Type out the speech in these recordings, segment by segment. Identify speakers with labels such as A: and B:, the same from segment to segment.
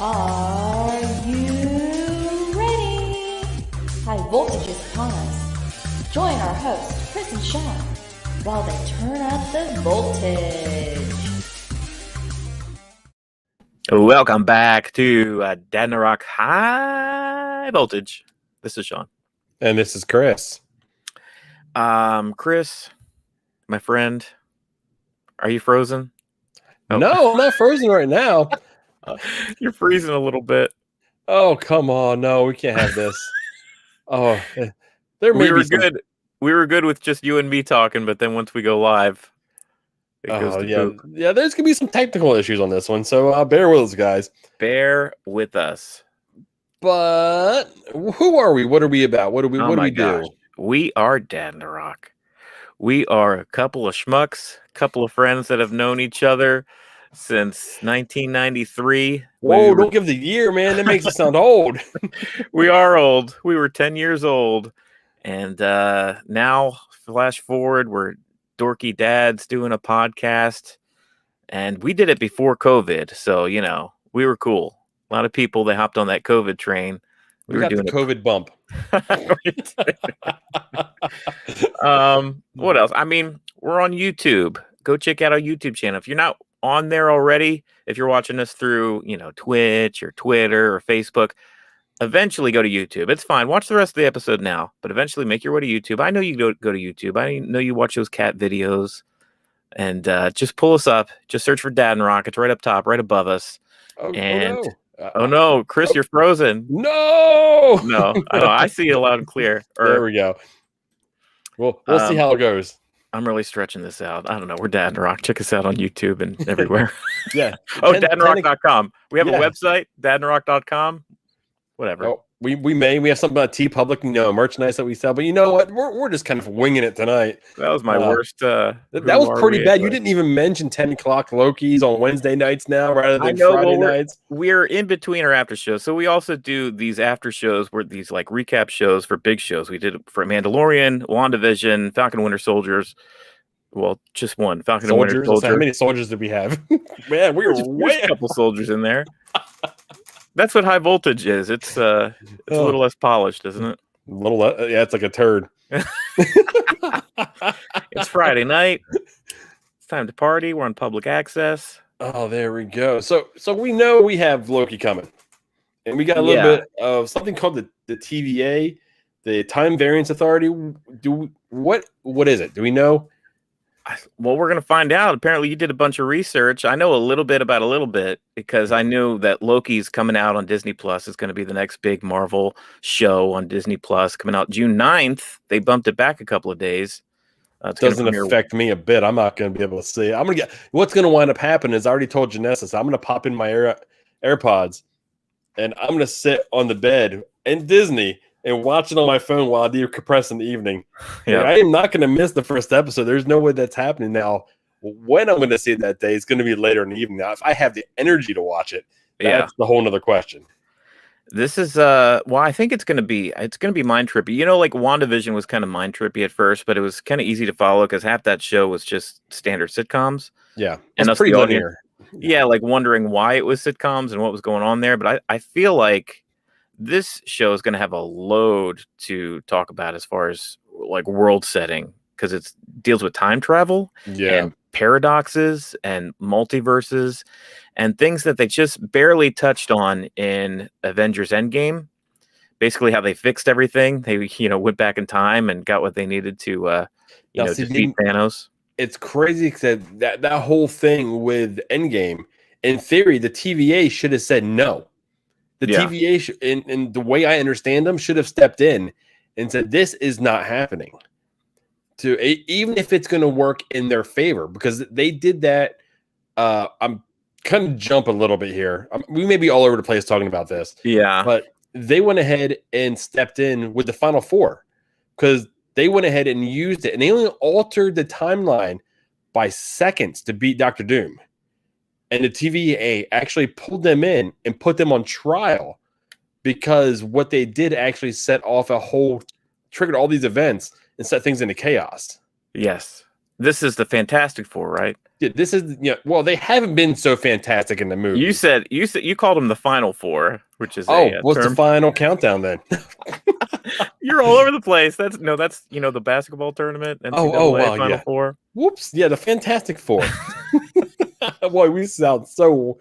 A: Are you ready? High voltage is upon us. Join our hosts, Chris and Sean, while they turn up the voltage.
B: Welcome back to Dadnarok High Voltage. This is Sean.
C: And this is Chris.
B: Chris, my friend, are you frozen?
C: Oh. No, I'm not frozen right now.
B: You're freezing a little bit.
C: Oh, come on. No, we can't have this. Oh, there may be some...
B: good. We were good with just you and me talking, but then once we go live, it goes to poop.
C: Yeah, there's going to be some technical issues on this one, so bear with us, guys.
B: Bear with us.
C: But who are we? What are we about? What do we do?
B: We are Dadnarok. We are a couple of schmucks, a couple of friends that have known each other since 1993.
C: Whoa, don't give the year, man. That makes it sound old.
B: We are old. We were 10 years old. And now, flash forward, we're dorky dads doing a podcast. And we did it before COVID. So, you know, we were cool. A lot of people, they hopped on that COVID train.
C: We were doing the COVID bump.
B: What else? I mean, we're on YouTube. Go check out our YouTube channel. If you're not on there already, if you're watching us through, you know, Twitch or Twitter or Facebook, eventually go to YouTube. It's fine. Watch the rest of the episode now, but eventually make your way to YouTube. I know you go to YouTube. I know you watch those cat videos, and just pull us up. Just search for Dadnarok. It's right up top, right above us. Oh no, Chris, you're frozen.
C: No,
B: I see you loud and clear.
C: There we go. We'll see how it goes.
B: I'm really stretching this out. I don't know. We're Dadnarok. Check us out on YouTube and everywhere.
C: Yeah.
B: Dadnarok.com. We have a website, dadnarok.com. Whatever.
C: Oh, we have something about TeePublic, you know, merchandise that we sell, but you know what? We're just kind of winging it tonight.
B: That was my worst.
C: That was pretty bad. You didn't even mention 10 o'clock Loki's on Wednesday nights now, rather than Friday nights.
B: We're in between our after shows, so we also do these after shows where these like recap shows for big shows. We did it for Mandalorian, WandaVision, Falcon and Winter Soldiers. Well, just one Falcon and Winter Soldier.
C: How many soldiers did we have? Man, we were
B: a couple soldiers in there. That's what high voltage is. It's a little less polished, isn't it?
C: A little, yeah. It's like a turd.
B: It's Friday night. It's time to party. We're on public access.
C: Oh, there we go. So we know we have Loki coming, and we got a little bit of something called the TVA, the Time Variance Authority. What is it? Do we know?
B: Well, we're going to find out. Apparently, you did a bunch of research. I know a little bit about a little bit because I knew that Loki's coming out on Disney Plus. It's going to be the next big Marvel show on Disney Plus, coming out June 9th. They bumped it back a couple of days.
C: It doesn't affect me a bit. I'm not going to be able to see it. What's going to wind up happening is I already told Janessa, I'm going to pop in my AirPods, and I'm going to sit on the bed in Disney and watch it on my phone while I decompress in the evening. Yeah. I am not going to miss the first episode. There's no way that's happening now. When I'm going to see it that day, it's going to be later in the evening. Now, if I have the energy to watch it, that's the whole nother question.
B: This is I think it's going to be mind trippy. You know, like WandaVision was kind of mind trippy at first, but it was kind of easy to follow because half that show was just standard sitcoms.
C: Yeah,
B: and
C: it's pretty linear.
B: Yeah, like wondering why it was sitcoms and what was going on there. But I feel like this show is going to have a load to talk about as far as like world setting because it deals with time travel and paradoxes and multiverses and things that they just barely touched on in Avengers Endgame. Basically, how they fixed everything. They went back in time and got what they needed to defeat Thanos.
C: It's crazy that whole thing with Endgame. In theory, the TVA should have said no. The TVA, in the way I understand them, should have stepped in and said, this is not happening. Even if it's going to work in their favor, because they did that. I'm kind of jump a little bit here. We may be all over the place talking about this.
B: Yeah.
C: But they went ahead and stepped in with the Final Four because they went ahead and used it. And they only altered the timeline by seconds to beat Dr. Doom. And the TVA actually pulled them in and put them on trial because what they did actually set off triggered all these events and set things into chaos.
B: Yes. This is the Fantastic Four, right?
C: This is well, they haven't been so fantastic in the movie.
B: You called them the Final Four, which is
C: what's
B: term.
C: The final countdown then?
B: You're all over the place. That's the basketball tournament. NCAA Final Four.
C: Whoops, yeah, the Fantastic Four. Boy, we sound so.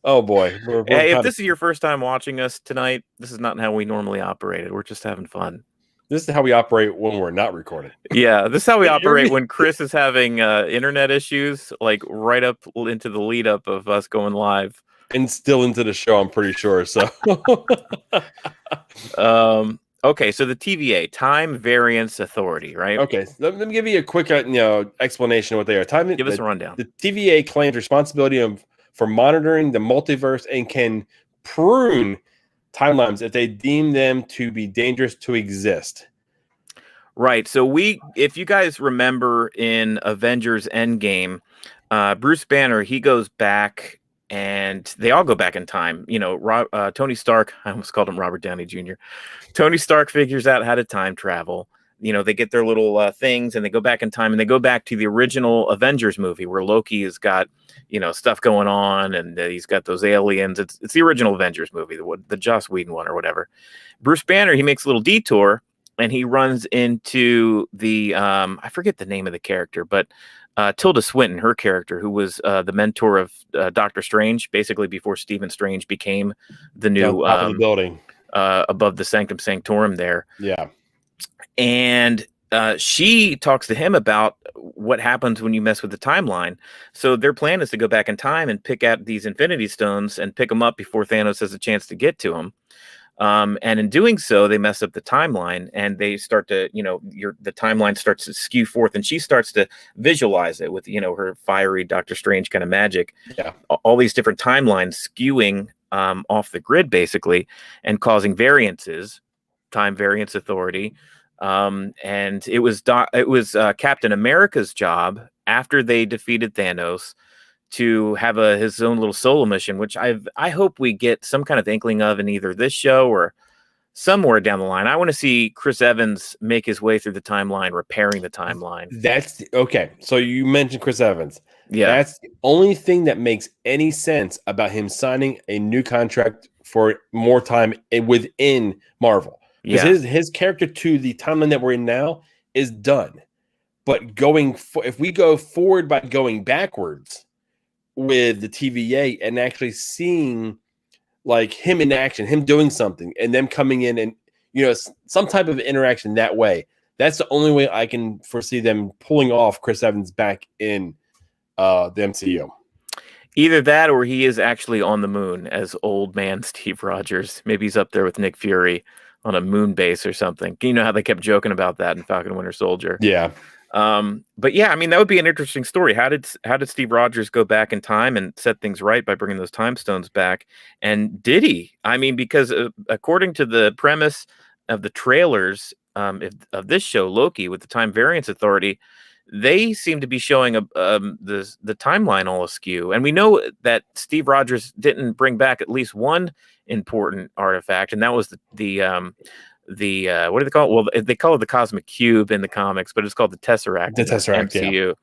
C: Oh boy.
B: Hey, if this is your first time watching us tonight, this is not how we normally operated. We're just having fun.
C: This is how we operate when we're not recording.
B: Yeah, this is how we operate when Chris is having internet issues, like right up into the lead up of us going live.
C: And still into the show, I'm pretty sure. So,
B: okay, so the TVA, Time Variance Authority, right?
C: Okay, let me give you a quick, explanation of what they are.
B: Give us a rundown.
C: The TVA claims responsibility for monitoring the multiverse and can prune timelines if they deem them to be dangerous to exist.
B: Right. So if you guys remember in Avengers Endgame, Bruce Banner, he goes back and they all go back in time. Tony Stark, I almost called him Robert Downey Jr. Tony Stark figures out how to time travel. They get their little things and they go back in time and they go back to the original Avengers movie where Loki has got, stuff going on and he's got those aliens. It's the original Avengers movie, the Joss Whedon one or whatever. Bruce Banner, he makes a little detour and he runs into the, I forget the name of the character, but Tilda Swinton, her character, who was the mentor of Doctor Strange, basically before Stephen Strange became the new
C: top of the building
B: above the Sanctum Sanctorum there.
C: Yeah.
B: And she talks to him about what happens when you mess with the timeline. So their plan is to go back in time and pick out these Infinity Stones and pick them up before Thanos has a chance to get to them. And in doing so, they mess up the timeline and they start to, the timeline starts to skew forth and she starts to visualize it with, her fiery Doctor Strange kind of magic.
C: Yeah.
B: All these different timelines skewing off the grid, basically, and causing variances, Time Variance Authority. And it was Captain America's job after they defeated Thanos to have his own little solo mission, which I hope we get some kind of inkling of in either this show or somewhere down the line. I want to see Chris Evans make his way through the timeline, repairing the timeline.
C: That's okay. So you mentioned Chris Evans.
B: Yeah.
C: That's the only thing that makes any sense about him signing a new contract for more time within Marvel. Because his character to the timeline that we're in now is done. But if we go forward by going backwards with the TVA and actually seeing like him in action, him doing something, and them coming in and some type of interaction that way, that's the only way I can foresee them pulling off Chris Evans back in the MCU.
B: Either that or he is actually on the moon as old man Steve Rogers. Maybe he's up there with Nick Fury on a moon base or something. You know how they kept joking about that in Falcon and Winter Soldier.
C: Yeah.
B: But yeah, I mean, that would be an interesting story. How did Steve Rogers go back in time and set things right by bringing those time stones back? And did he? I mean, because according to the premise of the trailers of this show, Loki, with the Time Variance Authority, they seem to be showing the timeline all askew. And we know that Steve Rogers didn't bring back at least one important artifact, and that was the what do they call it? Well, they call it the Cosmic Cube in the comics, but it's called the Tesseract.
C: The Tesseract,
B: MCU.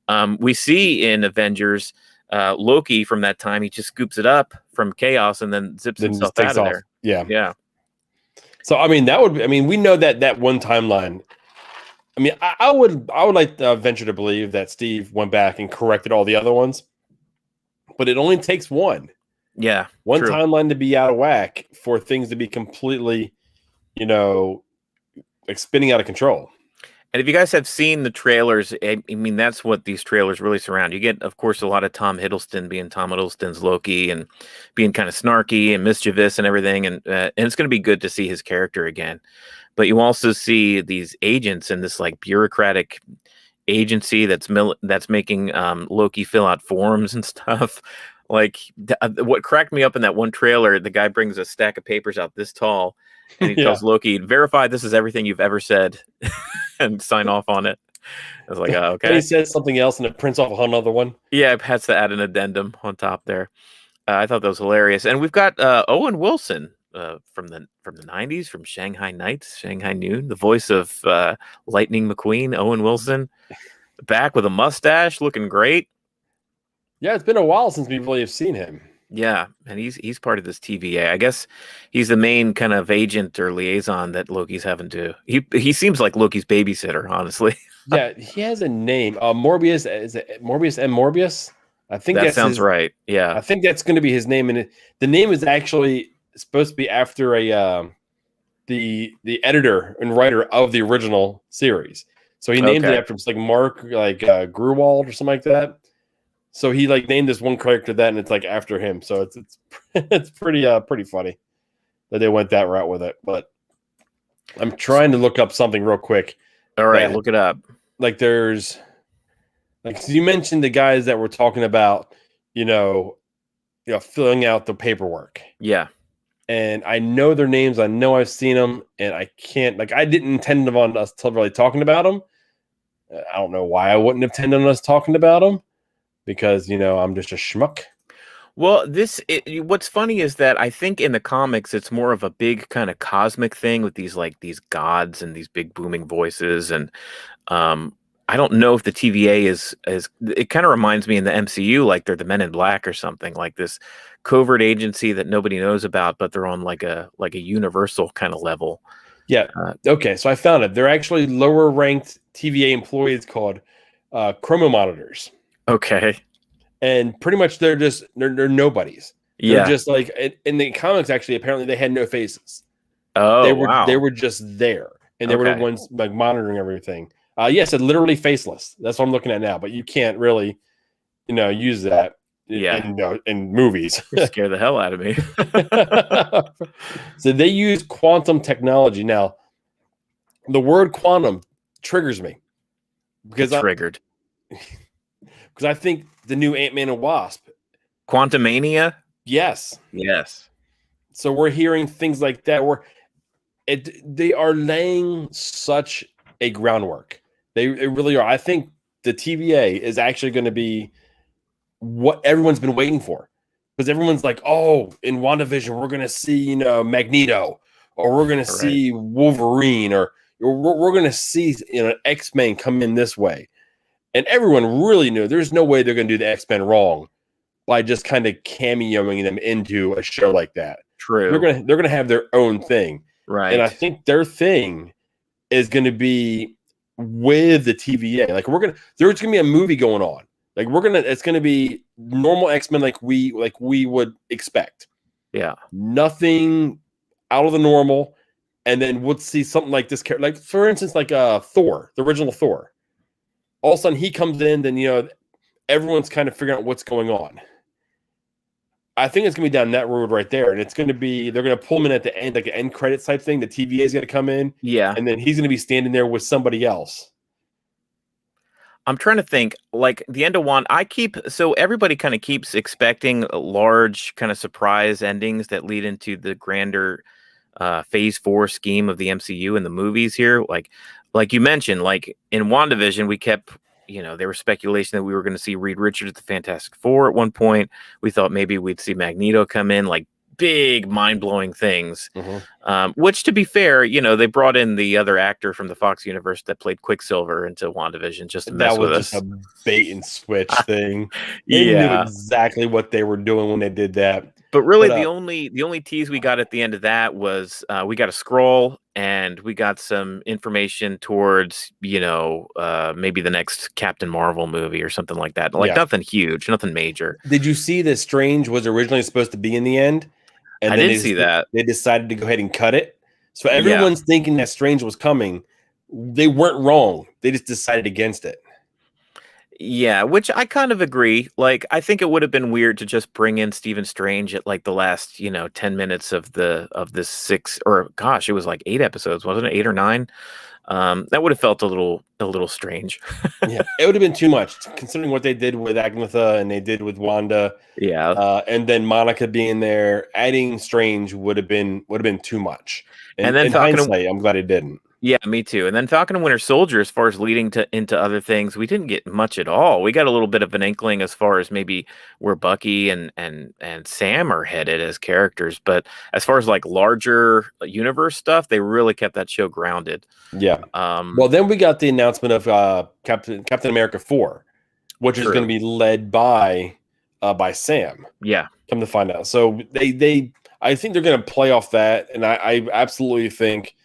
B: Yeah. We see in Avengers Loki from that time. He just scoops it up from chaos and then zips himself out of there.
C: Yeah,
B: yeah.
C: So I mean, we know that one timeline. I mean, I would like to venture to believe that Steve went back and corrected all the other ones, but it only takes one.
B: Yeah,
C: one
B: true.
C: Timeline to be out of whack for things to be completely, like spinning out of control.
B: And if you guys have seen the trailers, I mean, that's what these trailers really surround. You get, of course, a lot of Tom Hiddleston being Tom Hiddleston's Loki and being kind of snarky and mischievous and everything. And it's going to be good to see his character again. But you also see these agents in this like bureaucratic agency that's making Loki fill out forms and stuff. Like what cracked me up in that one trailer, the guy brings a stack of papers out this tall and he tells Loki, verify this is everything you've ever said and sign off on it. I was like, oh, okay.
C: And he says something else and it prints off another one.
B: Yeah, it has to add an addendum on top there. I thought that was hilarious. And we've got Owen Wilson from the 90s, from Shanghai Nights, Shanghai Noon, the voice of Lightning McQueen, Owen Wilson. back with a mustache, looking great.
C: Yeah, it's been a while since we really have seen him.
B: Yeah, and he's part of this TVA. I guess he's the main kind of agent or liaison that Loki's having to. He seems like Loki's babysitter, honestly.
C: Yeah, he has a name. Morbius, is it Morbius M. Morbius? I think
B: That sounds right. Yeah.
C: I think that's going to be his name, and the name is actually supposed to be after the editor and writer of the original series. So he named it after like Mark Gruwald or something like that. So he like named this one character that, and it's like after him. So it's it's pretty funny that they went that route with it. But I'm trying to look up something real quick.
B: All right, look it up.
C: Like there's so you mentioned the guys that were talking about, filling out the paperwork.
B: Yeah.
C: And I know their names. I know I've seen them, and I can't I didn't intend on us really talking about them. I don't know why I wouldn't have intended on us talking about them. Because, I'm just a schmuck.
B: Well, what's funny is that I think in the comics, it's more of a big kind of cosmic thing with these gods and these big booming voices. And I don't know if the TVA is it kind of reminds me in the MCU, like they're the Men in Black or something, like this covert agency that nobody knows about, but they're on like a universal kind of level.
C: Yeah. Okay. So I found it. They're actually lower ranked TVA employees called chromo monitors.
B: Okay.
C: And pretty much they're nobodies. They're just like in the comics, actually, apparently they had no faces.
B: Oh,
C: they were just there. And they were the ones like monitoring everything. Yes, it's literally faceless. That's what I'm looking at now. But you can't really, use that in movies.
B: Scare the hell out of me.
C: So they use quantum technology. Now, the word quantum triggers me. Because
B: triggered.
C: Because I think the new Ant-Man and Wasp.
B: Quantumania?
C: Yes.
B: Yes.
C: So we're hearing things like that where they are laying such a groundwork. They really are. I think the TVA is actually going to be what everyone's been waiting for. Because everyone's like, oh, in WandaVision, we're going to see, Magneto. Or we're going to see Wolverine. Or we're going to see, X-Men come in this way. And everyone really knew there's no way they're going to do the X-Men wrong by just kind of cameoing them into a show like that.
B: True.
C: They're gonna have their own thing.
B: Right.
C: And I think their thing is going to be with the TVA. Like there's going to be a movie going on. Like it's going to be normal X-Men like we would expect.
B: Yeah.
C: Nothing out of the normal. And then we'll see something like this character, like for instance, like Thor, the original Thor. All of a sudden he comes in, then everyone's kind of figuring out what's going on. I think it's gonna be down that road right there, and it's gonna be they're gonna pull him in at the end, like an end credits type thing. The TVA is gonna come in, and then he's gonna be standing there with somebody else.
B: I'm trying to think, like the end of one. So everybody kind of keeps expecting large kind of surprise endings that lead into the grander Phase 4 scheme of the MCU and the movies here, like you mentioned, like in WandaVision, we kept, there was speculation that we were going to see Reed Richards at the Fantastic Four at one point. We thought maybe we'd see Magneto come in, like big mind-blowing things. Which, to be fair, they brought in the other actor from the Fox universe that played Quicksilver into WandaVision just to mess with us.
C: That was just a bait and switch thing. They knew exactly what they were doing when they did that.
B: But really, the only tease we got at the end of that was we got a scroll and we got some information towards, maybe the next Captain Marvel movie or something like that. Like nothing huge, nothing major.
C: Did you see that Strange was originally supposed to be in the end? And
B: I did see that.
C: They decided to go ahead and cut it. So everyone's thinking that Strange was coming. They weren't wrong. They just decided against it.
B: Yeah, which I kind of agree. Like, I think it would have been weird to just bring in Stephen Strange at like the last, 10 minutes of this 6, or gosh, it was like 8 episodes, wasn't it? 8 or 9. That would have felt a little strange.
C: Yeah, it would have been too much considering what they did with Agatha and they did with Wanda.
B: Yeah,
C: and then Monica being there, adding Strange would have been too much. And then in hindsight, I'm glad it didn't.
B: Yeah, me too. And then Falcon and Winter Soldier, as far as leading into other things, we didn't get much at all. We got a little bit of an inkling as far as maybe where Bucky and Sam are headed as characters, but as far as like larger universe stuff, they really kept that show grounded.
C: Yeah. Well, then we got the announcement of Captain America 4, which is going to be led by Sam.
B: Yeah.
C: Come to find out. So I think they're going to play off that, and I absolutely think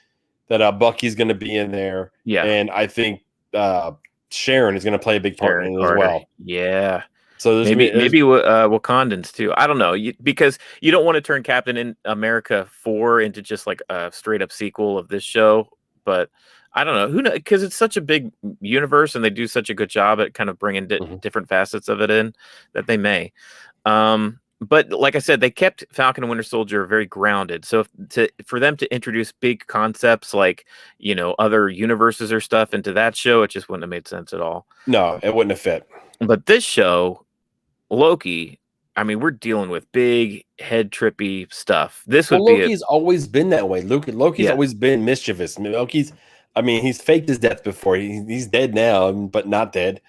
C: that Bucky's going to be in there.
B: Yeah.
C: And I think Sharon is going to play a big part in it as well.
B: Yeah.
C: So
B: maybe Wakandans too. I don't know, because you don't want to turn Captain America 4 into just like a straight up sequel of this show. But I don't know, who knows, because it's such a big universe and they do such a good job at kind of bringing different facets of it in that they may. But like I said, they kept Falcon and Winter Soldier very grounded. So for them to introduce big concepts like, other universes or stuff into that show, it just wouldn't have made sense at all.
C: No, it wouldn't have fit.
B: But this show, Loki, I mean, we're dealing with big head trippy stuff.
C: Loki's always been that way. Loki's always been mischievous. He's faked his death before. He's dead now, but not dead.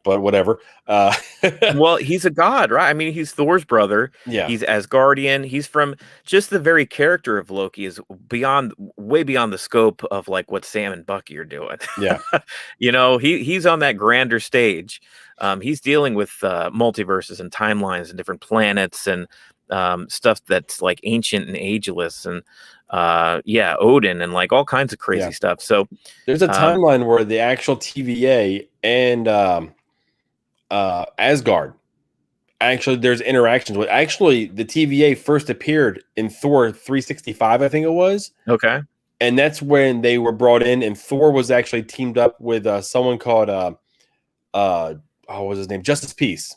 C: But whatever.
B: Well, he's a god, right? I mean, he's Thor's brother.
C: Yeah.
B: He's Asgardian. He's from just the very character of Loki is way beyond the scope of like what Sam and Bucky are doing.
C: Yeah.
B: He's on that grander stage. He's dealing with multiverses and timelines and different planets and stuff that's like ancient and ageless and Odin and like all kinds of crazy stuff. So
C: there's a timeline where the actual TVA and Asgard, actually there's interactions with the TVA first appeared in Thor 365, I think it was.
B: Okay.
C: And that's when they were brought in, and Thor was actually teamed up with someone called what was his name? Justice Peace.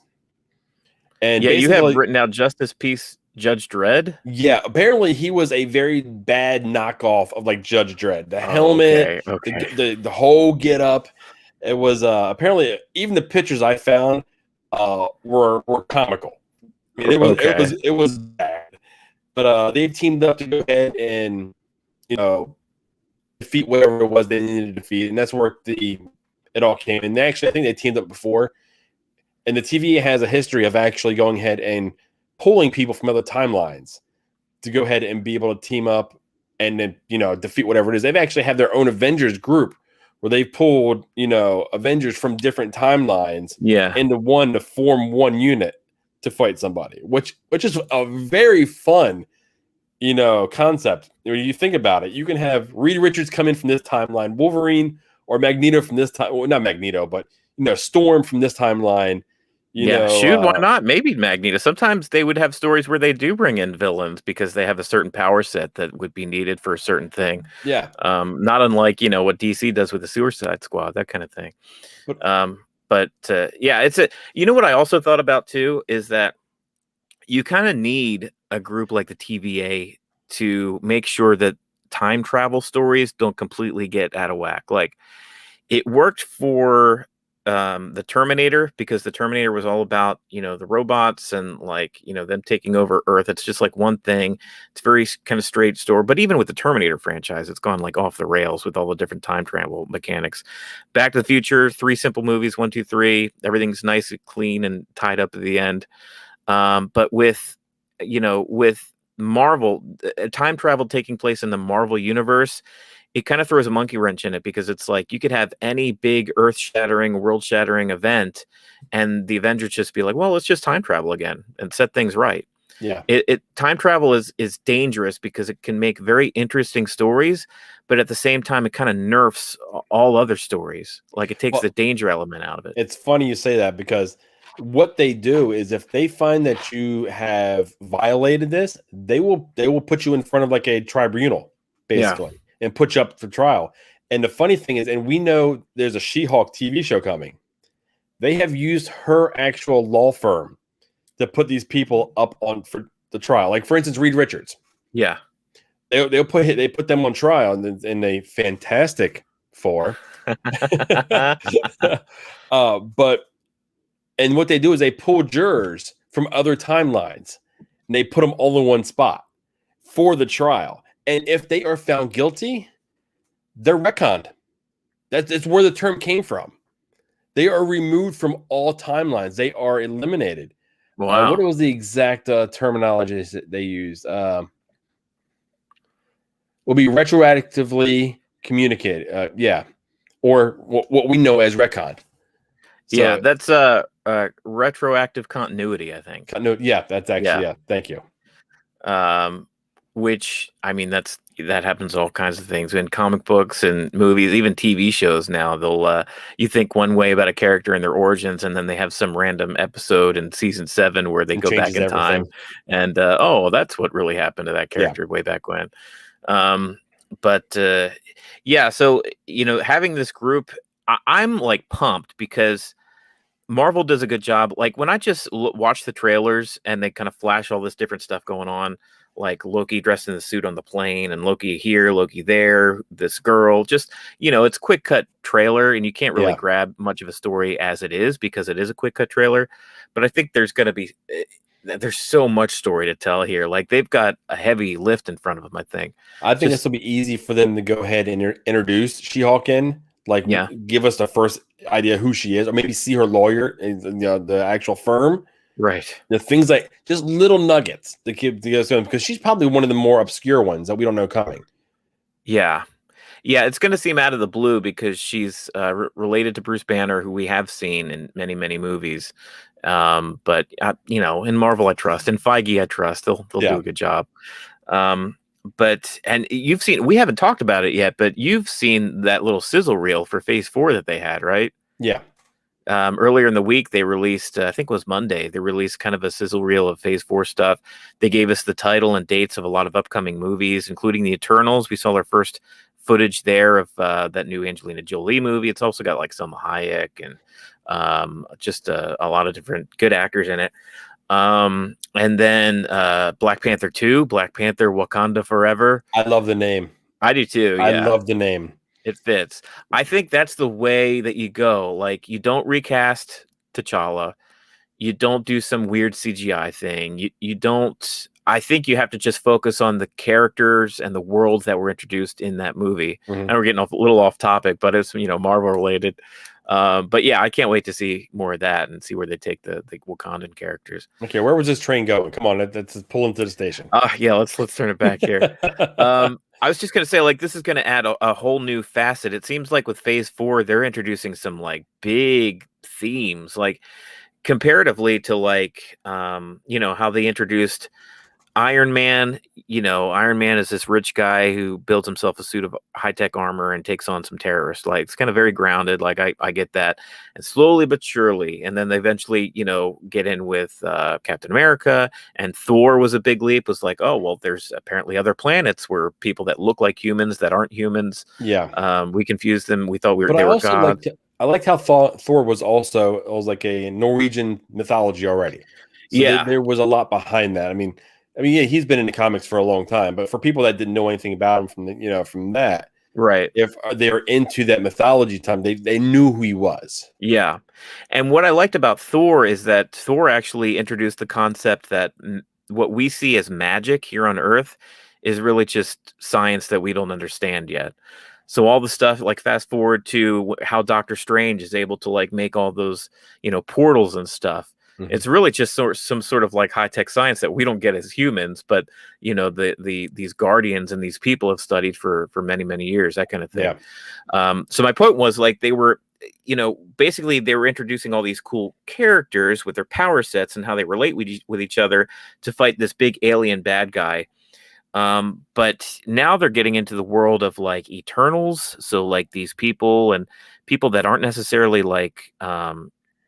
C: And
B: you have written down Justice Peace, Judge Dredd.
C: Yeah, apparently he was a very bad knockoff of like Judge Dredd. The helmet, okay. The whole get up. It was apparently even the pictures I found were comical. I mean, it was bad, but they teamed up to go ahead and defeat whatever it was they needed to defeat, and that's where it all came. And I think they teamed up before, and the TVA has a history of actually going ahead and pulling people from other timelines to go ahead and be able to team up and then defeat whatever it is. They've actually had their own Avengers group where they pulled, Avengers from different timelines into one to form one unit to fight somebody, which is a very fun, concept. When you think about it, you can have Reed Richards come in from this timeline, Wolverine or Magneto from this time. Well, not Magneto, but Storm from this timeline.
B: Why not? Maybe Magneto. Sometimes they would have stories where they do bring in villains because they have a certain power set that would be needed for a certain thing.
C: Yeah.
B: Not unlike, what DC does with the Suicide Squad, that kind of thing. But it's what I also thought about too is that you kind of need a group like the TVA to make sure that time travel stories don't completely get out of whack. Like it worked for the Terminator, because the Terminator was all about the robots and like them taking over Earth. It's just like one thing. It's very kind of straight story. But even with the Terminator franchise, it's gone like off the rails with all the different time travel mechanics. Back to the Future, 3 simple movies, 1, 2, 3. Everything's nice and clean and tied up at the end. But with Marvel, time travel taking place in the Marvel universe, it kind of throws a monkey wrench in it, because it's like you could have any big earth-shattering, world-shattering event, and the Avengers just be like, well, let's just time travel again and set things right.
C: Yeah.
B: Time travel is dangerous because it can make very interesting stories, but at the same time, it kind of nerfs all other stories. Like it takes the danger element out of it.
C: It's funny you say that, because what they do is if they find that you have violated this, they will put you in front of like a tribunal, basically. Yeah. And put you up for trial. And the funny thing is, and we know there's a She-Hulk TV show coming. They have used her actual law firm to put these people up for the trial. Like for instance, Reed Richards.
B: Yeah,
C: they put them on trial in a Fantastic Four. And what they do is they pull jurors from other timelines and they put them all in one spot for the trial. And if they are found guilty, they're retconned. That's where the term came from. They are removed from all timelines. They are eliminated.
B: Wow.
C: What was the exact terminology that they used? Will be retroactively communicated. Yeah, or what we know as retcon.
B: So, yeah, that's retroactive continuity, I think.
C: Yeah, that's actually yeah. Thank you.
B: Which, I mean, that happens all kinds of things in comic books and movies, even TV shows now. They'll you think one way about a character and their origins, and then they have some random episode in season 7 where they go back in time, and oh, that's what really happened to that character way back when. But yeah, so having this group, I'm like pumped because Marvel does a good job. Like when I just watch the trailers and they kind of flash all this different stuff going on, like Loki dressed in the suit on the plane and Loki here, Loki there, this girl, just, it's quick cut trailer and you can't really grab much of a story as it is because it is a quick cut trailer. But I think there's so much story to tell here. Like they've got a heavy lift in front of them, I think.
C: I think this will be easy for them to go ahead and introduce She-Hulk in. Like, give us the first idea who she is, or maybe see her lawyer in the actual firm.
B: Right.
C: The things like just little nuggets to get because she's probably one of the more obscure ones that we don't know coming.
B: Yeah. Yeah, it's going to seem out of the blue because she's related to Bruce Banner, who we have seen in many, many movies. But, in Marvel, I trust. In Feige, I trust. They'll do a good job. But you've seen, we haven't talked about it yet, but you've seen that little sizzle reel for Phase 4 that they had, right?
C: Yeah.
B: Earlier in the week, they released, I think it was Monday, they released kind of a sizzle reel of Phase 4 stuff. They gave us the title and dates of a lot of upcoming movies, including the Eternals. We saw our first footage there of that new Angelina Jolie movie. It's also got like Selma Hayek and just a lot of different good actors in it. And then Black Panther 2, Black Panther Wakanda Forever.
C: I love the name.
B: I do too.
C: I love the name.
B: It fits. I think that's the way that you go. Like you don't recast T'Challa. You don't do some weird CGI thing. You don't. I think you have to just focus on the characters and the worlds that were introduced in that movie. Mm-hmm. And we're getting a little off topic, but it's Marvel related. But yeah, I can't wait to see more of that and see where they take the Wakandan characters.
C: Okay, where was this train going? Come on, let's pull into the station.
B: Yeah, let's turn it back here. I was just gonna say, like, this is gonna add a whole new facet. It seems like with Phase 4, they're introducing some like big themes, like comparatively to like how they introduced Iron Man. Iron Man is this rich guy who builds himself a suit of high-tech armor and takes on some terrorists. Like, it's kind of very grounded. Like, I get that. And slowly but surely, and then they eventually, get in with Captain America, and Thor was a big leap. Was like, oh, well, there's apparently other planets where people that look like humans that aren't humans.
C: Yeah.
B: We confused them. We thought they were gods.
C: I liked how Thor was like a Norwegian mythology already. So there was a lot behind that. I mean, yeah, he's been in the comics for a long time, but for people that didn't know anything about him from that,
B: right?
C: If they were into that mythology time, they knew who he was.
B: Yeah, and what I liked about Thor is that Thor actually introduced the concept that what we see as magic here on Earth is really just science that we don't understand yet. So all the stuff, like fast forward to how Doctor Strange is able to like make all those portals and stuff. Mm-hmm. It's really just some sort of like high-tech science that we don't get as humans, but these guardians and these people have studied for many, many years, that kind of thing. Yeah. So my point was like they were, basically they were introducing all these cool characters with their power sets and how they relate with each other to fight this big alien bad guy. But now they're getting into the world of like Eternals. So like these people and people that aren't necessarily like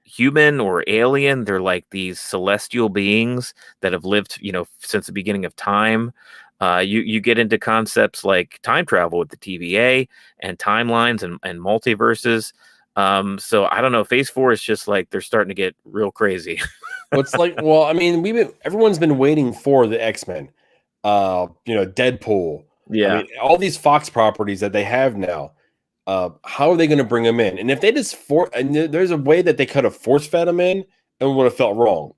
B: human or alien. They're like these celestial beings that have lived, since the beginning of time. You get into concepts like time travel with the TVA and timelines and multiverses. So I don't know. Phase 4 is just like they're starting to get real crazy.
C: I mean, everyone's been waiting for the X-Men. Deadpool.
B: Yeah,
C: I mean, all these Fox properties that they have now. How are they going to bring them in? And if they just there's a way that they could have force-fed them in and would have felt wrong.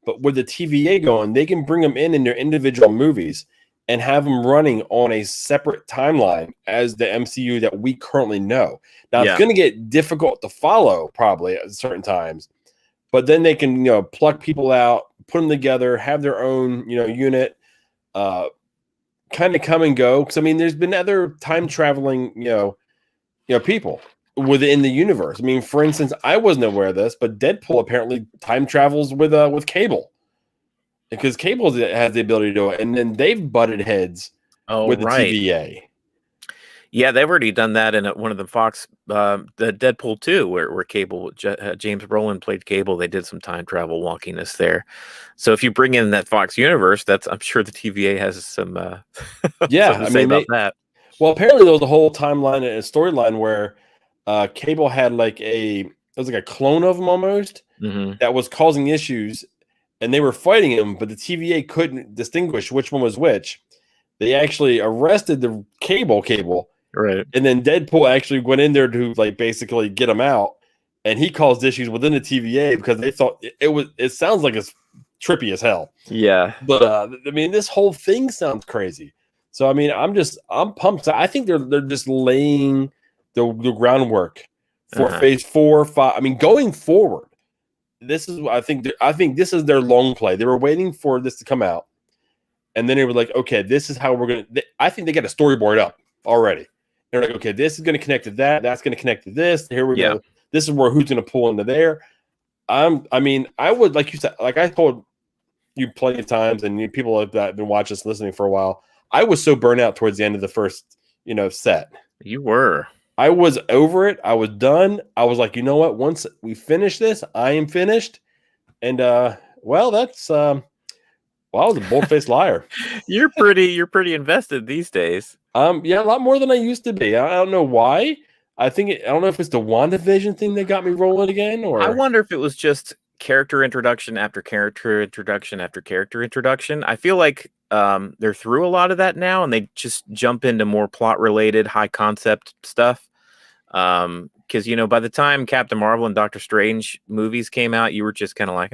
C: But with the TVA going, they can bring them in their individual movies and have them running on a separate timeline as the MCU that we currently know. Now, it's going to get difficult to follow probably at certain times, but then they can, pluck people out, put them together, have their own, unit, kind of come and go. Because, I mean, there's been other time traveling, people within the universe. I mean, for instance, I wasn't aware of this, but Deadpool apparently time travels with Cable. Because Cable has the ability to do it, and then they've butted heads with the TVA.
B: Yeah, they've already done that in one of the Fox, the Deadpool 2, where Cable, James Brolin played Cable. They did some time travel wonkiness there. So if you bring in that Fox universe, I'm sure the TVA has some something to say about that.
C: Well, apparently there was a whole timeline and a storyline where Cable had it was like a clone of him almost that was causing issues. And they were fighting him, but the TVA couldn't distinguish which one was which. They actually arrested the Cable,
B: right?
C: And then Deadpool actually went in there to basically get him out, and he caused issues within the TVA because they thought it sounds like it's trippy as hell.
B: Yeah,
C: but I mean, this whole thing sounds crazy. So I mean, I'm pumped. I think they're just laying the groundwork for phase 4 or 5. I mean, going forward. This is I think this is their long play. They were waiting for this to come out, and then they were like, okay, this is how we're gonna. I think they got a storyboard up already. They're like, okay, this is gonna connect to that. That's gonna connect to this. Here we go. This is where who's gonna pull into there. I would, like you said, like I told you plenty of times, and people that have been watching us, listening for a while. I was so burnt out towards the end of the first, set.
B: You were.
C: I was over it. I was done. I was like, you know what? Once we finish this, I am finished. And that's I was a bold-faced liar.
B: You're pretty invested these days.
C: Yeah, a lot more than I used to be. I don't know why. I don't know if it's the WandaVision thing that got me rolling again, or
B: I wonder if it was just character introduction after character introduction after character introduction. I feel like they're through a lot of that now, and they just jump into more plot-related, high-concept stuff. Because by the time Captain Marvel and Doctor Strange movies came out, you were just kind of like,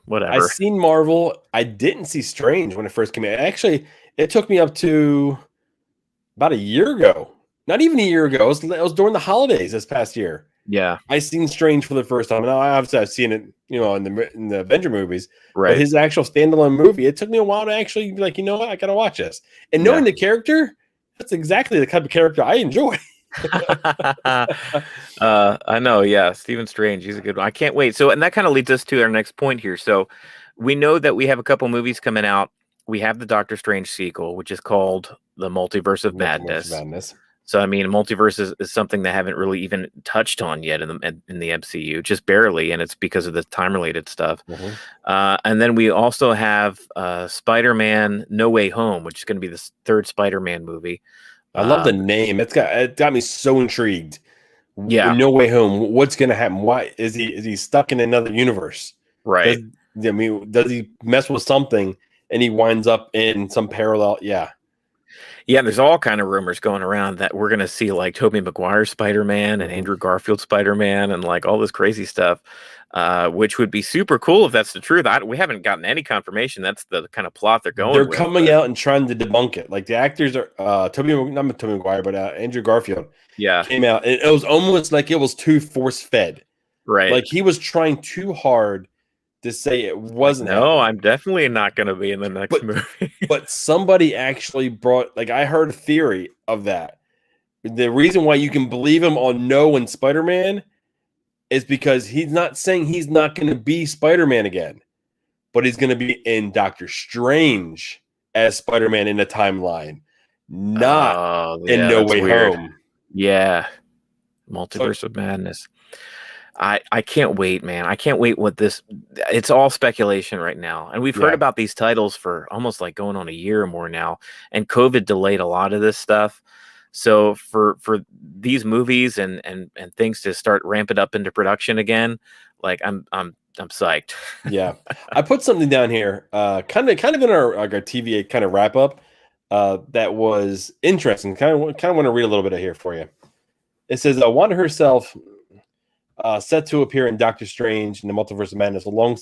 B: whatever.
C: I seen Marvel. I didn't see Strange when it first came out. Actually, it took me up to about a year ago. Not even a year ago. It was during the holidays this past year.
B: Yeah,
C: I seen Strange for the first time. Now, obviously, I've seen it, in the Avenger movies.
B: Right.
C: But his actual standalone movie, it took me a while to actually be like, you know what, I gotta watch this. And knowing the character, that's exactly the type of character I enjoy.
B: I know. Yeah, Stephen Strange. He's a good one. I can't wait. So, and that kind of leads us to our next point here. So, we know that we have a couple movies coming out. We have the Doctor Strange sequel, which is called The Multiverse of Madness. So, I mean, multiverse is something they haven't really even touched on yet in the MCU, just barely, and it's because of the time-related stuff. And then we also have Spider-Man No Way Home, which is going to be the third Spider-Man movie.
C: I love the name. It got me so intrigued.
B: Yeah,
C: No Way Home. What's going to happen? Why is he stuck in another universe?
B: Right.
C: Does he mess with something and he winds up in some parallel? Yeah.
B: Yeah, there's all kind of rumors going around that we're going to see like Tobey Maguire's Spider-Man and Andrew Garfield's Spider-Man and like all this crazy stuff, which would be super cool if that's the truth. We haven't gotten any confirmation. That's the kind of plot they're going with.
C: They're coming out and trying to debunk it. Like the actors are not Tobey Maguire, but Andrew Garfield came out. And it was almost like it was too force-fed.
B: Right.
C: Like he was trying too hard to say it wasn't.
B: No, I'm definitely not going to be in the next movie.
C: But somebody actually brought, I heard a theory of that. The reason why you can believe him on No and Spider-Man is because he's not saying he's not going to be Spider-Man again, but he's going to be in Doctor Strange as Spider-Man in the timeline, not in No Way Home.
B: Yeah. Multiverse of Madness. I can't wait, man. I can't wait it's all speculation right now. And we've heard about these titles for almost like going on a year or more now. And COVID delayed a lot of this stuff. So for these movies and things to start ramping up into production again, like I'm psyched.
C: Yeah. I put something down here, kind of in our TVA kind of wrap up, that was interesting. Kind of want to read a little bit of here for you. It says, Wanda herself, set to appear in Doctor Strange and the Multiverse of Madness, along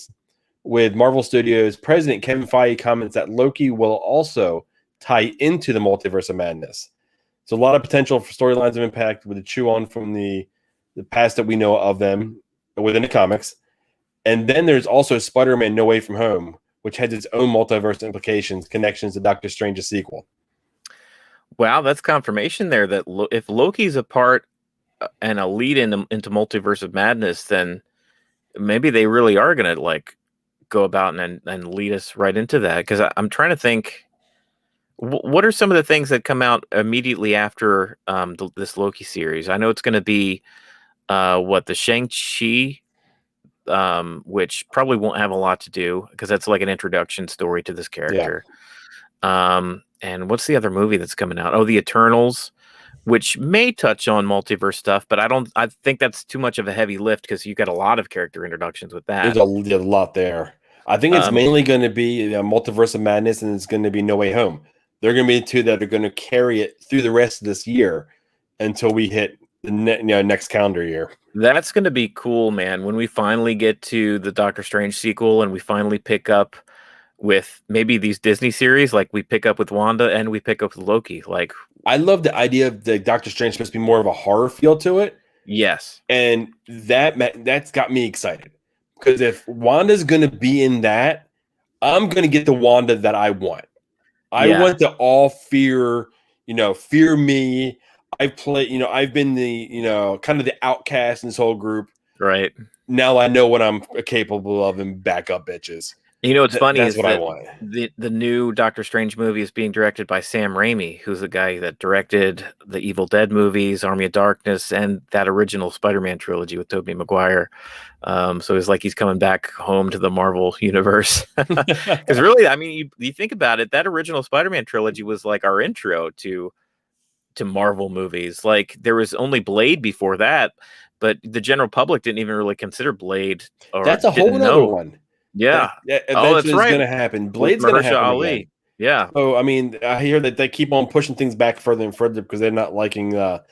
C: with Marvel Studios president Kevin Feige comments that Loki will also tie into the Multiverse of Madness. So a lot of potential for storylines of impact with the chew on from the past that we know of them within the comics. And then there's also Spider-Man No Way From Home, which has its own multiverse implications, connections to Doctor Strange's sequel.
B: Wow, that's confirmation there that if Loki's a part and a lead into Multiverse of Madness, then maybe they really are going to like go about and lead us right into that. Because I'm trying to think, what are some of the things that come out immediately after this Loki series? I know it's going to be the Shang-Chi, which probably won't have a lot to do because that's like an introduction story to this character. Yeah. And what's the other movie that's coming out? Oh, The Eternals, which may touch on multiverse stuff, but I think that's too much of a heavy lift because you got a lot of character introductions with that.
C: There's a lot there. I think it's mainly going to be Multiverse of Madness, and it's going to be No Way Home. They're going to be the two that are going to carry it through the rest of this year until we hit the next calendar year.
B: That's going to be cool, man. When we finally get to the Doctor Strange sequel and we finally pick up with maybe these Disney series, like we pick up with Wanda and we pick up with Loki. Like,
C: I love the idea of the Doctor Strange supposed to be more of a horror feel to it.
B: Yes.
C: And that's got me excited. Because if Wanda's going to be in that, I'm going to get the Wanda that I want. I want to all fear me. I've been the, kind of the outcast in this whole group.
B: Right.
C: Now I know what I'm capable of and back up bitches.
B: What's funny
C: is
B: what
C: I want.
B: The new Doctor Strange movie is being directed by Sam Raimi, who's the guy that directed the Evil Dead movies, Army of Darkness, and that original Spider-Man trilogy with Tobey Maguire. So it's like he's coming back home to the Marvel universe. Because really, I mean, you think about it, that original Spider-Man trilogy was like our intro to Marvel movies. Like there was only Blade before that, but the general public didn't even really consider Blade.
C: That's a whole other one.
B: Yeah.
C: Eventually it's going to happen. Blade's going to happen
B: Ali.
C: again.
B: Yeah.
C: So, I mean, I hear that they keep on pushing things back further and further because they're not liking the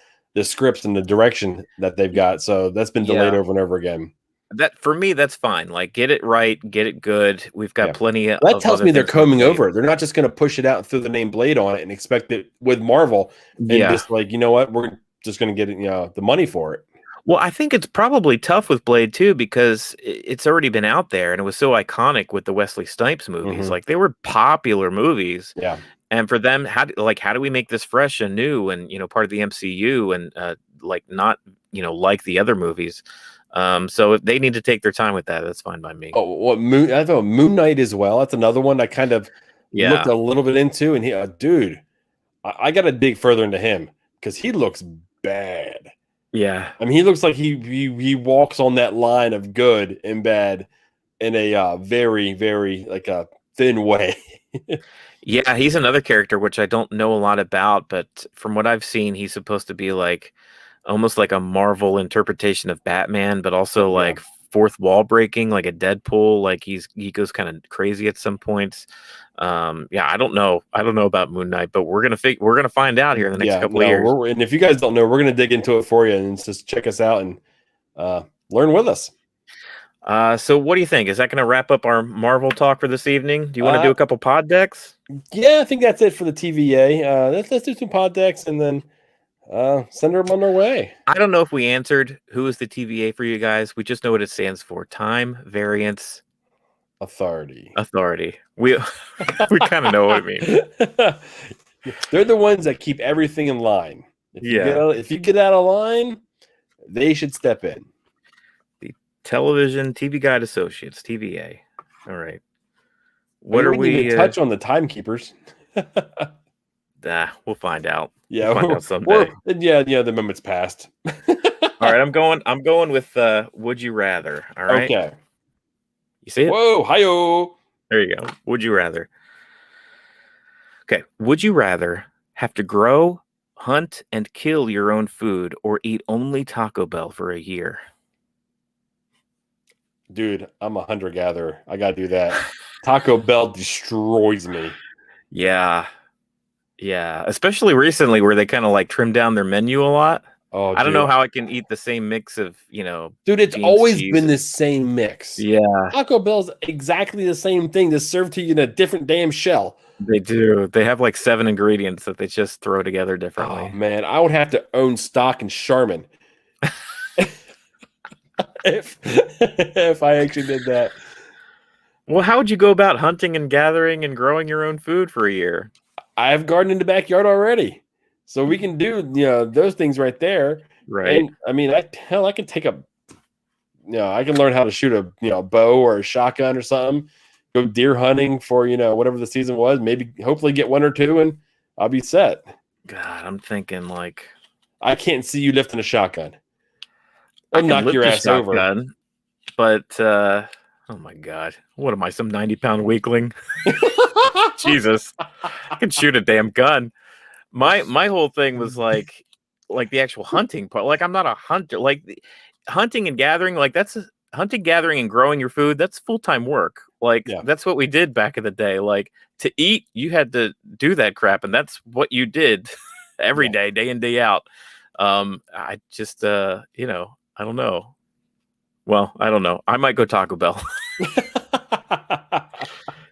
C: scripts and the direction that they've got. So that's been delayed over and over again.
B: That for me, that's fine. Like, get it right, get it good. We've got plenty of.
C: That tells me they're coming over. They're not just going to push it out and throw the name Blade on it and expect it with Marvel and just like, you know what, we're just going to get the money for it.
B: Well, I think it's probably tough with Blade too because it's already been out there and it was so iconic with the Wesley Snipes movies. Mm-hmm. Like they were popular movies.
C: Yeah.
B: And for them, how do we make this fresh and new and part of the MCU and like not like the other movies? So if they need to take their time with that, that's fine by me.
C: Oh, well, I thought Moon Knight as well. That's another one I kind of looked a little bit into, and dude, I got to dig further into him because he looks bad.
B: Yeah,
C: I mean, he looks like he walks on that line of good and bad in a very, very like a thin way.
B: Yeah, he's another character which I don't know a lot about, but from what I've seen, he's supposed to be like almost like a Marvel interpretation of Batman, but also like fourth wall breaking, like a Deadpool. Like he goes kind of crazy at some points. I don't know about Moon Knight, but we're gonna find out here in the next couple of years.
C: And if you guys don't know, we're gonna dig into it for you and just check us out and learn with us.
B: So what do you think? Is that gonna wrap up our Marvel talk for this evening? Do you want to do a couple pod decks?
C: Yeah, I think that's it for the TVA. Let's do some pod decks and then send them on their way.
B: I don't know if we answered who is the TVA for you guys. We just know what it stands for: Time Variance
C: Authority.
B: We kind of know what it means.
C: They're the ones that keep everything in line. If you get out of line, they should step in.
B: The Television TV Guide Associates, TVA. All right.
C: What are we touch on the timekeepers?
B: We'll find out.
C: Yeah,
B: we'll find out someday.
C: The moment's passed.
B: All right, I'm going with Would You Rather. All right.
C: Okay.
B: You see it?
C: Whoa, hi-yo.
B: There you go. Would you rather? Okay. Would you rather have to grow, hunt, and kill your own food or eat only Taco Bell for a year?
C: Dude, I'm a hunter-gatherer. I got to do that. Taco Bell destroys me.
B: Yeah. Yeah. Especially recently where they kind of like trimmed down their menu a lot.
C: Oh,
B: I don't
C: dude.
B: know how I can eat the same mix of,
C: Dude, it's
B: beans,
C: always
B: cheese,
C: been the same mix.
B: Yeah,
C: Taco Bell's exactly the same thing, just served to you in a different damn shell.
B: they do. They have like 7 ingredients that they just throw together differently.
C: Oh man, I would have to own stock in Charmin if I actually did that.
B: Well, how would you go about hunting and gathering and growing your own food for a year?
C: I have garden in the backyard already, so we can do those things right there.
B: Right.
C: And I mean, I can take a I can learn how to shoot a bow or a shotgun or something. Go deer hunting for whatever the season was. Maybe hopefully get 1 or 2, and I'll be set.
B: God, I'm thinking like
C: I can't see you lifting a shotgun. I'll
B: I can
C: knock
B: lift
C: your
B: a
C: ass over.
B: shotgun, but oh my God, what am I, some 90-pound weakling? Jesus, I can shoot a damn gun. My whole thing was like the actual hunting part. Like, I'm not a hunter. Like, hunting and gathering, like hunting, gathering, and growing your food. That's full-time work. Like, that's what we did back in the day. Like, to eat, you had to do that crap, and that's what you did every day, day in, day out. I just, I don't know. Well, I don't know. I might go Taco Bell.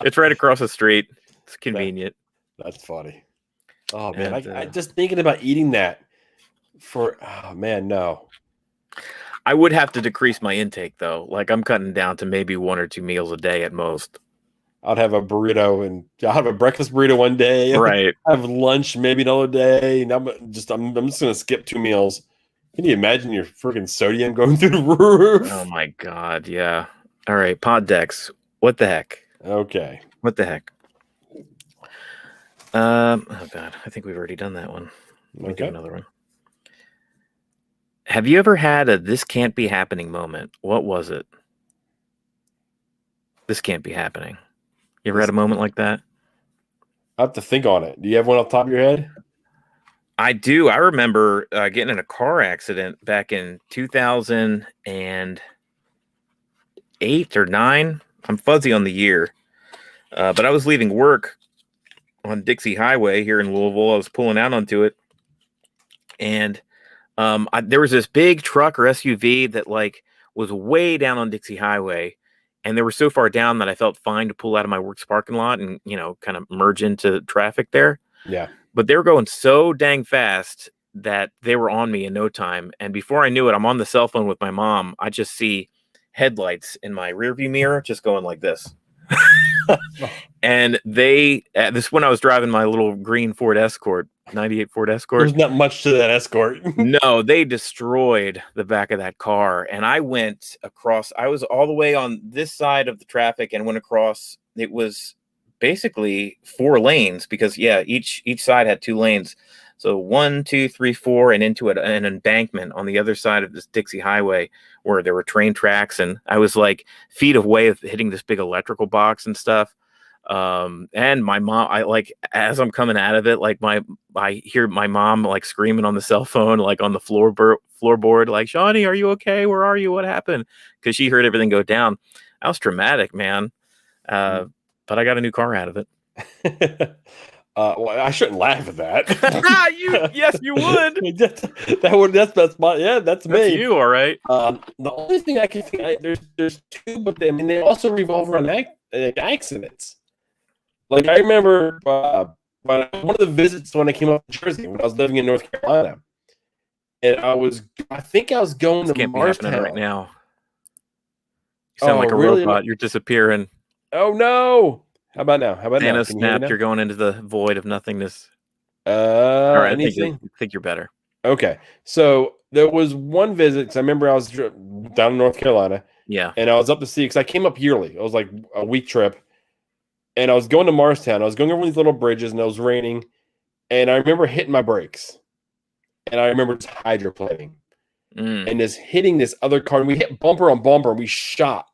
B: It's right across the street. It's convenient.
C: That's funny. Oh man, I just thinking about eating that no.
B: I would have to decrease my intake though. Like, I'm cutting down to maybe 1 or 2 meals a day at most.
C: I'd have a burrito, and I'll have a breakfast burrito one day.
B: Right.
C: Have lunch maybe another day, and I'm just gonna skip 2 meals. Can you imagine your freaking sodium going through the roof?
B: Oh my God, yeah. All right, pod decks. What the heck?
C: Okay.
B: What the heck? Oh God, I think we've already done that one. Let me do another one. Have you ever had a "this can't be happening" moment? What was it? This can't be happening. You ever had a moment like that?
C: I have to think on it. Do you have one off the top of your head?
B: I do. I remember getting in a car accident back in 2008 or 9. I'm fuzzy on the year. But I was leaving work on Dixie Highway here in Louisville. I was pulling out onto it. And there was this big truck or SUV that like was way down on Dixie Highway. And they were so far down that I felt fine to pull out of my work's parking lot and, kind of merge into traffic there.
C: Yeah.
B: But they were going so dang fast that they were on me in no time. And before I knew it, I'm on the cell phone with my mom. I just see headlights in my rearview mirror just going like this. And this when I was driving my little green Ford Escort, 98 Ford Escort.
C: There's not much to that Escort.
B: No, they destroyed the back of that car. And I went across. I was all the way on this side of the traffic and went across. It was basically 4 lanes because each side had 2 lanes. So 1, 2, 3, 4, and into an embankment on the other side of this Dixie Highway where there were train tracks. And I was like feet away of hitting this big electrical box and stuff. And my mom, as I'm coming out of it, like I hear my mom like screaming on the cell phone, like on the floorboard, like, "Shawnee, are you okay? Where are you? What happened?" Because she heard everything go down. That was traumatic, man. But I got a new car out of it.
C: Well, I shouldn't laugh at that.
B: Yes, you would.
C: That's me.
B: That's you, all right.
C: The only thing I can think, there's 2, but they also revolve around accidents. Like I remember one of the visits when I came up to Jersey when I was living in North Carolina, and I think I was going to Marstown
B: right now. You sound like a robot. You're disappearing.
C: Oh no! How about now?
B: Thanos snapped. You're going into the void of nothingness.
C: All right,
B: I think you're better.
C: Okay, so there was one visit because I remember I was down in North Carolina.
B: Yeah,
C: and I was up to see because I came up yearly. It was like a week trip, and I was going to Marstown. I was going over these little bridges, and it was raining, and I remember hitting my brakes, and I remember just hydroplaning, and just hitting this other car. And we hit bumper on bumper, and we shot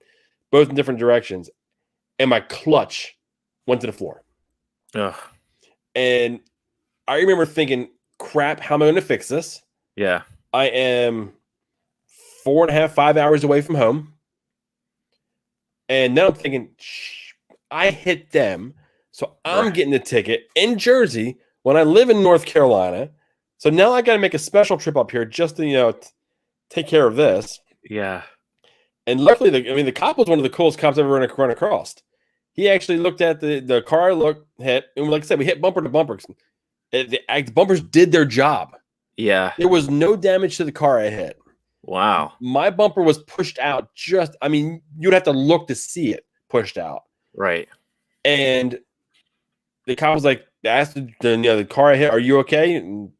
C: both in different directions, and my clutch went to the floor.
B: Ugh.
C: And I remember thinking, crap, how am I going to fix this?
B: Yeah.
C: I am 4.5, 5 hours away from home. And now I'm thinking, I hit them. So I'm getting a ticket in Jersey when I live in North Carolina. So now I got to make a special trip up here just to, take care of this.
B: Yeah.
C: And luckily, the cop was one of the coolest cops I've ever run across. He actually looked at the car hit, and like I said, we hit bumper to bumper. The bumpers did their job.
B: Yeah.
C: There was no damage to the car I hit.
B: Wow.
C: My bumper was pushed out you'd have to look to see it pushed out.
B: Right.
C: And the cop was like, asked the car I hit, "Are you okay?" And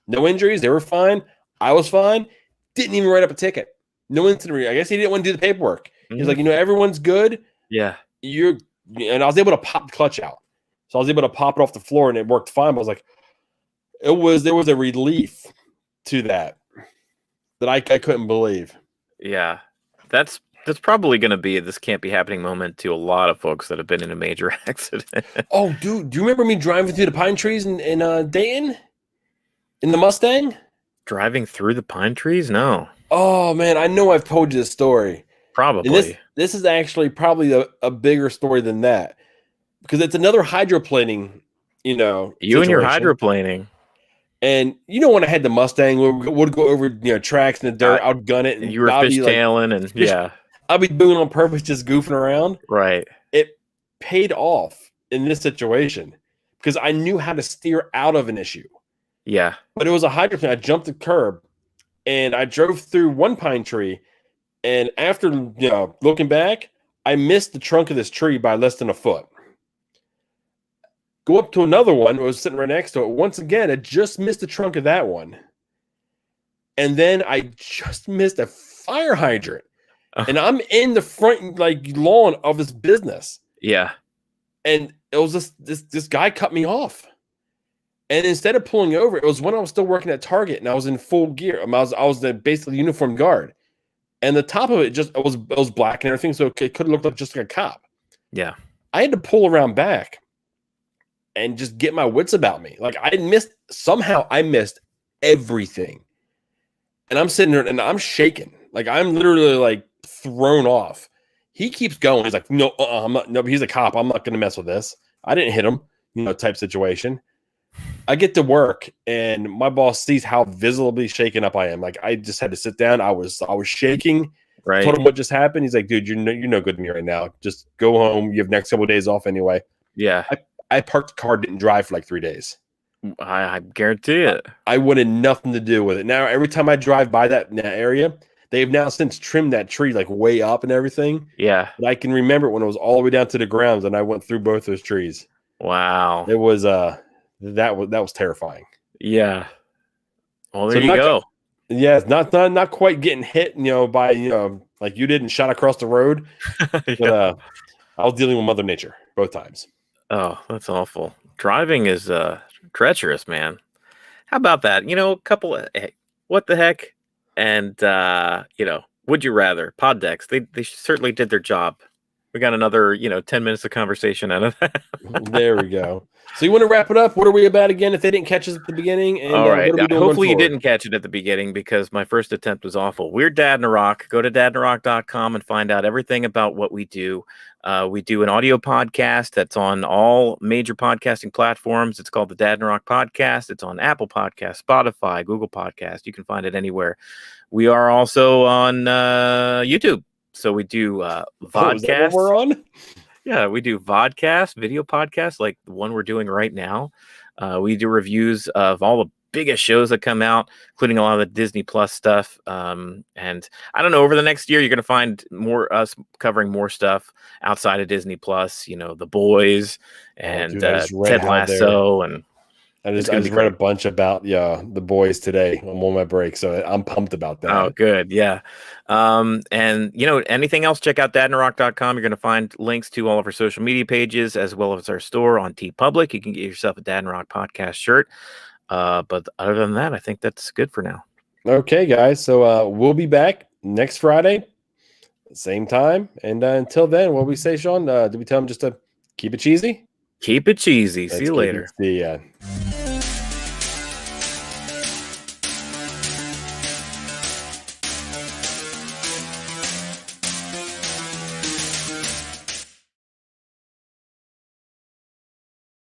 C: no injuries. They were fine. I was fine. Didn't even write up a ticket. No incident. I guess he didn't want to do the paperwork. He's like, everyone's good.
B: Yeah.
C: And I was able to pop the clutch out. So I was able to pop it off the floor and it worked fine. But I was like, there was a relief to that I couldn't believe.
B: Yeah. That's probably going to be this can't be happening moment to a lot of folks that have been in a major accident.
C: Oh, dude, do you remember me driving through the pine trees in Dayton? In the Mustang?
B: Driving through the pine trees? No.
C: Oh, man, I know I've told you this story.
B: Probably.
C: And this is actually probably a bigger story than that. Because it's another hydroplaning,
B: You
C: situation.
B: and your hydroplaning.
C: And when I had the Mustang, we would go over tracks in the dirt, outgun it,
B: and you were fishtailing, and yeah,
C: I'll be doing it on purpose, just goofing around.
B: Right.
C: It paid off in this situation because I knew how to steer out of an issue.
B: Yeah.
C: But it was a hydroplane. I jumped the curb, and I drove through one pine tree, and after looking back, I missed the trunk of this tree by less than a foot. Go up to another one. It was sitting right next to it. Once again, I just missed the trunk of that one. And then I just missed a fire hydrant. And I'm in the front lawn of this business.
B: Yeah.
C: And it was this guy cut me off. And instead of pulling over, it was when I was still working at Target and I was in full gear. I was basically uniform guard. And the top of it it was black and everything, so it could have looked like just like a cop.
B: Yeah.
C: I had to pull around back and just get my wits about me. Like I missed everything. And I'm sitting there and I'm shaking. Like I'm literally thrown off. He keeps going. He's like, no, I'm not. No, he's a cop. I'm not going to mess with this. I didn't hit him, type situation. I get to work and my boss sees how visibly shaken up I am. Like I just had to sit down. I was shaking.
B: Right.
C: Told him what just happened. He's like, dude, you're no good to me right now. Just go home. You have next couple of days off anyway.
B: Yeah.
C: I parked the car, didn't drive for 3 days.
B: I guarantee it.
C: I wanted nothing to do with it. Now, every time I drive by that area, they've now since trimmed that tree way up and everything.
B: Yeah.
C: But I can remember when it was all the way down to the ground and I went through both those trees.
B: Wow.
C: It was that was terrifying.
B: Yeah. Well, there you go.
C: Yeah, it's not quite getting hit, by like you did and shot across the road.
B: Yeah.
C: But I was dealing with Mother Nature both times.
B: Oh, that's awful. Driving is treacherous, man. How about that? A couple of what the heck? And would you rather? Pod decks. They certainly did their job. We got another 10 minutes of conversation out of that.
C: There we go. So you want to wrap it up? What are we about again? If they didn't catch us at the beginning, and
B: all right.
C: what are we doing
B: Hopefully you
C: going forward?
B: didn't catch it at the beginning because my first attempt was awful. We're Dadnarok. Go to dadnarok.com and find out everything about what we do. We do an audio podcast that's on all major podcasting platforms. It's called the Dadnarok Podcast. It's on Apple Podcasts, Spotify, Google Podcasts. You can find it anywhere. We are also on YouTube. So we do vodcasts.
C: Is that what we're on?
B: Yeah, we do vodcasts, video podcasts like the one we're doing right now. We do reviews of all the biggest shows that come out, including a lot of the Disney Plus stuff. And I don't know, over the next year, you're going to find us covering more stuff outside of Disney Plus. The Boys and Ted Lasso, and
C: I just read a bunch about the Boys today on one of my breaks, so I'm pumped about that.
B: Oh, good, yeah. And anything else? Check out dadnarok.com. You're going to find links to all of our social media pages as well as our store on TeePublic. You can get yourself a Dadnarok podcast shirt. But other than that, I think that's good for now.
C: Okay, guys. So we'll be back next Friday, same time. And until then, what do we say, Sean? Do we tell them just to keep it cheesy?
B: Keep it cheesy. See you later.
C: See ya.